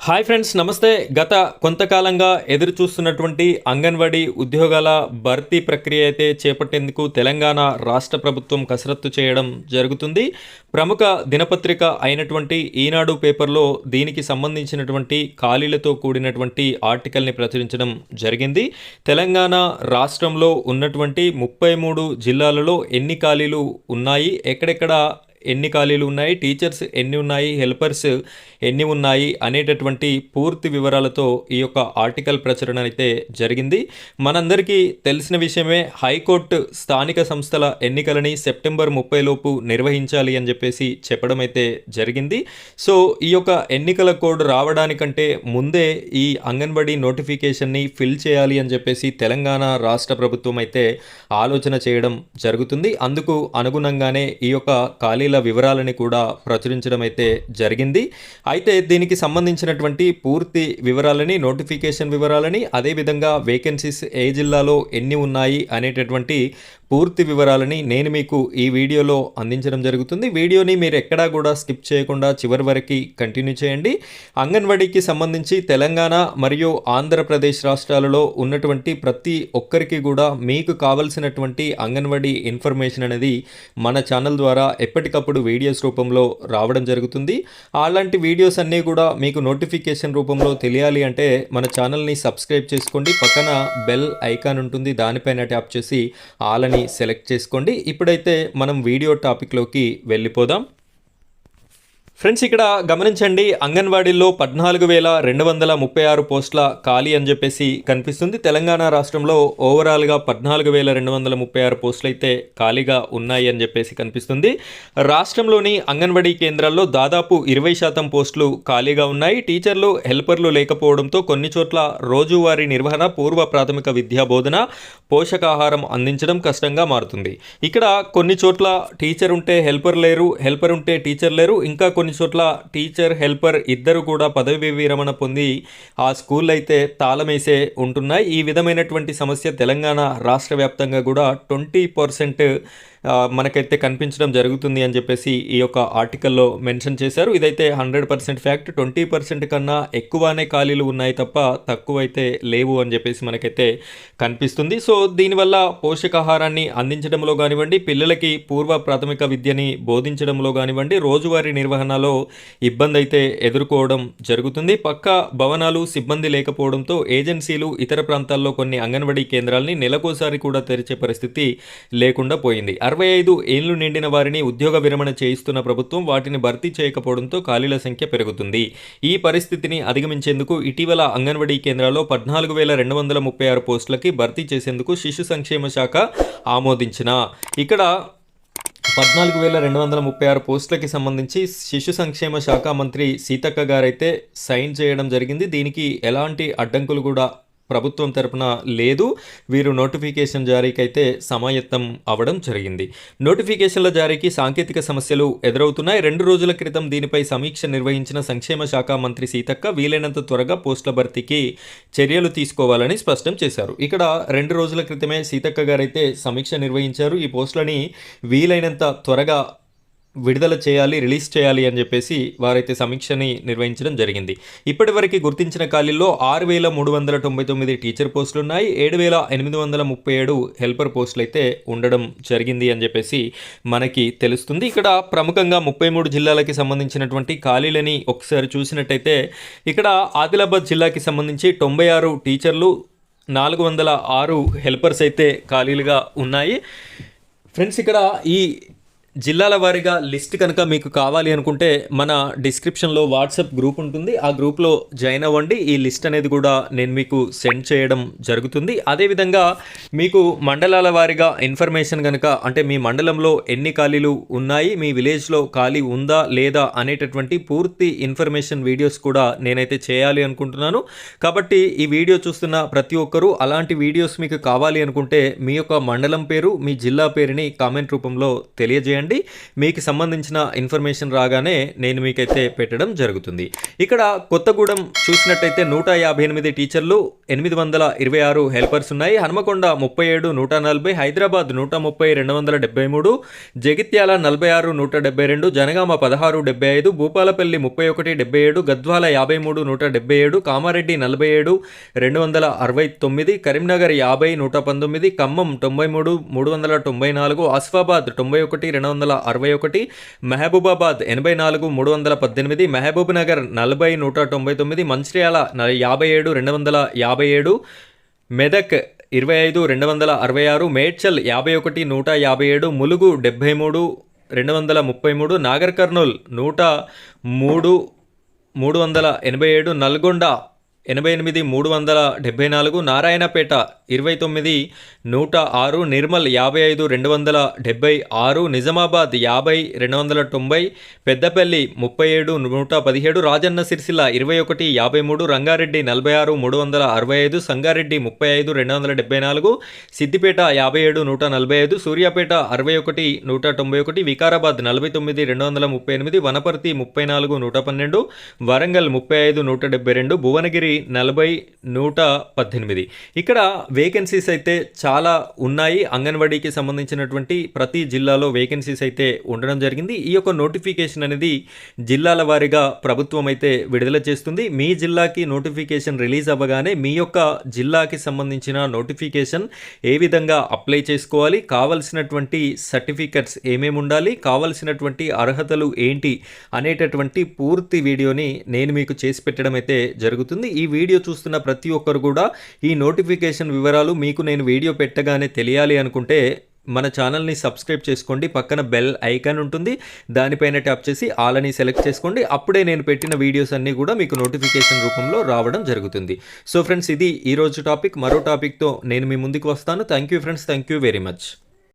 Hi friends, నమస్తే. గత కొంతకాలంగా ఎదురు చూస్తున్నటువంటి అంగన్వాడీ ఉద్యోగాల భర్తీ ప్రక్రియ అయితే చేపట్టేందుకు తెలంగాణ రాష్ట్ర ప్రభుత్వం కసరత్తు చేయడం జరుగుతుంది. ప్రముఖ దినపత్రిక అయినటువంటి ఈనాడు పేపర్లో దీనికి సంబంధించినటువంటి ఖాళీలతో కూడినటువంటి ఆర్టికల్ని ప్రచురించడం జరిగింది. తెలంగాణ రాష్ట్రంలో ఉన్నటువంటి 33 జిల్లాలలో ఎన్ని ఖాళీలు ఉన్నాయి, ఎక్కడెక్కడ ఎన్ని ఖాళీలు ఉన్నాయి, టీచర్స్ ఎన్ని ఉన్నాయి, హెల్పర్స్ ఎన్ని ఉన్నాయి అనేటటువంటి పూర్తి వివరాలతో ఈ యొక్క ఆర్టికల్ ప్రచురణ అయితే జరిగింది. మనందరికీ తెలిసిన విషయమే, హైకోర్టు స్థానిక సంస్థల ఎన్నికలని సెప్టెంబర్ 30 లోపు నిర్వహించాలి అని చెప్పేసి చెప్పడం అయితే జరిగింది. సో ఈ యొక్క ఎన్నికల కోడ్ రావడానికంటే ముందే ఈ అంగన్వాడీ నోటిఫికేషన్ని ఫిల్ చేయాలి అని చెప్పేసి తెలంగాణ రాష్ట్ర ప్రభుత్వం అయితే ఆలోచన చేయడం జరుగుతుంది. అందుకు అనుగుణంగానే ఈ యొక్క ఖాళీ వివరాలని కూడా ప్రచురించడం అయితే జరిగింది. అయితే దీనికి సంబంధించినటువంటి పూర్తి వివరాలని, నోటిఫికేషన్ వివరాలని, అదేవిధంగా వేకెన్సీస్ ఏ జిల్లాలో ఎన్ని ఉన్నాయి అనేటటువంటి పూర్తి వివరాలని నేను మీకు ఈ వీడియోలో అందించడం జరుగుతుంది. వీడియోని మీరు ఎక్కడా కూడా స్కిప్ చేయకుండా చివరి వరకు కంటిన్యూ చేయండి. అంగన్వాడీకి సంబంధించి తెలంగాణ మరియు ఆంధ్రప్రదేశ్ రాష్ట్రాలలో ఉన్నటువంటి ప్రతి ఒక్కరికి కూడా మీకు కావలసినటువంటి అంగన్వాడీ ఇన్ఫర్మేషన్ అనేది మన ఛానల్ ద్వారా ఎప్పటికప్పుడు వీడియోస్ రూపంలో రావడం జరుగుతుంది. అలాంటి వీడియోస్ అన్నీ కూడా మీకు నోటిఫికేషన్ రూపంలో తెలియాలి అంటే మన ఛానల్ని సబ్స్క్రైబ్ చేసుకోండి. పక్కన బెల్ ఐకాన్ ఉంటుంది, దానిపైన ట్యాప్ చేసి ఆల్ అని సెలెక్ట్ చేసుకోండి. ఇప్పుడైతే మనం వీడియో టాపిక్లోకి వెళ్ళిపోదాం. ఫ్రెండ్స్, ఇక్కడ గమనించండి, అంగన్వాడీల్లో 14,236 పోస్టుల ఖాళీ అని చెప్పేసి కనిపిస్తుంది. తెలంగాణ రాష్ట్రంలో ఓవరాల్గా 14,236 పోస్టులు అయితే ఖాళీగా ఉన్నాయి అని చెప్పేసి కనిపిస్తుంది. రాష్ట్రంలోని అంగన్వాడీ కేంద్రాల్లో దాదాపు 20% పోస్టులు ఖాళీగా ఉన్నాయి. టీచర్లు, హెల్పర్లు లేకపోవడంతో కొన్ని చోట్ల రోజువారీ నిర్వహణ, పూర్వ ప్రాథమిక విద్యా బోధన, పోషకాహారం అందించడం కష్టంగా మారుతుంది. ఇక్కడ కొన్ని చోట్ల టీచర్ ఉంటే హెల్పర్ లేరు, హెల్పర్ ఉంటే టీచర్ లేరు, ఇంకా కొన్ని చోట్ల టీచర్, హెల్పర్ ఇద్దరు కూడా పదవి విరమణ పొంది ఆ స్కూల్ అయితే తాళమేసే ఉంటున్నాయి. ఈ విధమైనటువంటి సమస్య తెలంగాణ రాష్ట్ర వ్యాప్తంగా కూడా 20% మనకైతే కనిపించడం జరుగుతుంది అని చెప్పేసి ఈ యొక్క ఆర్టికల్లో మెన్షన్ చేశారు. ఇదైతే 100% ఫ్యాక్ట్. 20% కన్నా ఎక్కువనే ఖాళీలు ఉన్నాయి తప్ప తక్కువైతే లేవు అని చెప్పేసి మనకైతే కనిపిస్తుంది. సో దీనివల్ల పోషకాహారాన్ని అందించడంలో కానివ్వండి, పిల్లలకి పూర్వ ప్రాథమిక విద్యని బోధించడంలో కానివ్వండి, రోజువారీ నిర్వహణలో ఇబ్బంది అయితే ఎదుర్కోవడం జరుగుతుంది. పక్కా భవనాలు, సిబ్బంది లేకపోవడంతో ఏజెన్సీలు ఇతర ప్రాంతాల్లో కొన్ని అంగన్వాడీ కేంద్రాలని నెలకోసారి కూడా తెరిచే పరిస్థితి లేకుండా పోయింది. 65 ఏళ్లు నిండిన వారిని ఉద్యోగ విరమణ చేయిస్తున్న ప్రభుత్వం వాటిని భర్తీ చేయకపోవడంతో ఖాళీల సంఖ్య పెరుగుతుంది. ఈ పరిస్థితిని అధిగమించేందుకు ఇటీవల అంగన్వాడీ కేంద్రాల్లో 14,236 పోస్టులకి భర్తీ చేసేందుకు శిశు సంక్షేమ శాఖ ఆమోదించిన ఇక్కడ 14,236 పోస్టులకి సంబంధించి శిశు సంక్షేమ శాఖ మంత్రి సీతక్క గారైతే సైన్ చేయడం జరిగింది. దీనికి ఎలాంటి అడ్డంకులు కూడా ప్రభుత్వం తరపున లేదు. వీరు నోటిఫికేషన్ జారీకి అయితే సమాయత్తం అవ్వడం జరిగింది. నోటిఫికేషన్ల జారీకి సాంకేతిక సమస్యలు ఎదురవుతున్నాయి. 2 రోజుల క్రితం దీనిపై సమీక్ష నిర్వహించిన సంక్షేమ శాఖ మంత్రి సీతక్క వీలైనంత త్వరగా పోస్టుల భర్తీకి చర్యలు తీసుకోవాలని స్పష్టం చేశారు. ఇక్కడ 2 రోజుల క్రితమే సీతక్క గారైతే సమీక్ష నిర్వహించారు. ఈ పోస్టులని వీలైనంత త్వరగా విడుదల చేయాలి, రిలీజ్ చేయాలి అని చెప్పేసి వారైతే సమీక్షని నిర్వహించడం జరిగింది. ఇప్పటివరకు గుర్తించిన ఖాళీల్లో 6,399 టీచర్ పోస్టులు ఉన్నాయి. 7,837 హెల్పర్ పోస్టులు అయితే ఉండడం జరిగింది అని చెప్పేసి మనకి తెలుస్తుంది. ఇక్కడ ప్రముఖంగా 33 జిల్లాలకి సంబంధించినటువంటి ఖాళీలని ఒకసారి చూసినట్టయితే ఇక్కడ ఆదిలాబాద్ జిల్లాకి సంబంధించి 96 టీచర్లు, 406 హెల్పర్స్ అయితే ఖాళీలుగా ఉన్నాయి. ఫ్రెండ్స్, ఇక్కడ ఈ జిల్లాల వారీగా లిస్ట్ కనుక మీకు కావాలి అనుకుంటే మన డిస్క్రిప్షన్లో వాట్సాప్ గ్రూప్ ఉంటుంది. ఆ గ్రూప్లో జాయిన్ అవ్వండి. ఈ లిస్ట్ అనేది కూడా నేను మీకు సెండ్ చేయడం జరుగుతుంది. అదేవిధంగా మీకు మండలాల వారీగా ఇన్ఫర్మేషన్ కనుక, అంటే మీ మండలంలో ఎన్ని ఖాళీలు ఉన్నాయి, మీ విలేజ్లో ఖాళీ ఉందా లేదా అనేటటువంటి పూర్తి ఇన్ఫర్మేషన్ వీడియోస్ కూడా నేనైతే చేయాలి అనుకుంటున్నాను. కాబట్టి ఈ వీడియో చూస్తున్న ప్రతి ఒక్కరూ అలాంటి వీడియోస్ మీకు కావాలి అనుకుంటే మీ యొక్క మండలం పేరు, మీ జిల్లా పేరుని కామెంట్ రూపంలో తెలియజేయండి. చేయండి. మీకు సంబంధించిన ఇన్ఫర్మేషన్ రాగానే నేను మీకైతే పెట్టడం జరుగుతుంది. ఇక్కడ కొత్తగూడెం చూసినట్టయితే 158 టీచర్లు, 826 హెల్పర్స్ ఉన్నాయి. హనుమకొండ 37, 140, హైదరాబాద్ 130, 273, జగిత్యాల 46, 172, జనగామ 16, 75, భూపాలపల్లి 31, 77, గద్వాల 53, 177, కామారెడ్డి 47, 269, కరీంనగర్ 50, 119, ఖమ్మం 93, 394, ఆసిఫాబాద్ 91, 261, మహబూబాబాద్ 84, 318, మహబూబ్ నగర్ 40, 199, మంచిర్యాల 57, 257, మెదక్ 25, 266, మేడ్చల్ 51, 157, ములుగు 73, 233, నాగర్ కర్నూల్ 103, 387, నల్గొండ 88, 374, నారాయణపేట 29, 106, నిర్మల్ 55, 276, నిజామాబాద్ 50, 290, పెద్దపల్లి 37, 117, రాజన్న సిరిసిల్ల 21, 53, రంగారెడ్డి 46, 365, సంగారెడ్డి 35, 274, సిద్దిపేట 57, 145, సూర్యాపేట 61, 191, వికారాబాద్ 49, 238, వనపర్తి 34, 112, వరంగల్ 35, 172, భువనగిరి 40, 118. ఇక్కడ వేకెన్సీస్ అయితే చాలా ఉన్నాయి. అంగన్వాడీకి సంబంధించినటువంటి ప్రతి జిల్లాలో వేకెన్సీస్ అయితే ఉండడం జరిగింది. ఈ యొక్క నోటిఫికేషన్ అనేది జిల్లాల వారీగా ప్రభుత్వం అయితే విడుదల చేస్తుంది. మీ జిల్లాకి నోటిఫికేషన్ రిలీజ్ అవ్వగానే మీ యొక్క జిల్లాకి సంబంధించిన నోటిఫికేషన్ ఏ విధంగా అప్లై చేసుకోవాలి, కావలసినటువంటి సర్టిఫికెట్స్ ఏమేమి ఉండాలి, కావలసినటువంటి అర్హతలు ఏంటి అనేటటువంటి పూర్తి వీడియోని నేను మీకు చేసి పెట్టడం అయితే జరుగుతుంది. ఈ వీడియో చూస్తున్న ప్రతి ఒక్కరు కూడా ఈ నోటిఫికేషన్ వివరాలు మీకు నేను వీడియో పెట్టగానే తెలియాలి అనుకుంటే మన ఛానల్ని సబ్స్క్రైబ్ చేసుకోండి. పక్కన బెల్ ఐకాన్ ఉంటుంది, దానిపైన ట్యాప్ చేసి ఆల్ అని సెలెక్ట్ చేసుకోండి. అప్పుడే నేను పెట్టిన వీడియోస్ అన్నీ కూడా మీకు నోటిఫికేషన్ రూపంలో రావడం జరుగుతుంది. సో ఫ్రెండ్స్, ఇది ఈరోజు టాపిక్. మరో టాపిక్తో నేను మీ ముందుకు వస్తాను. Thank you friends, thank you very much.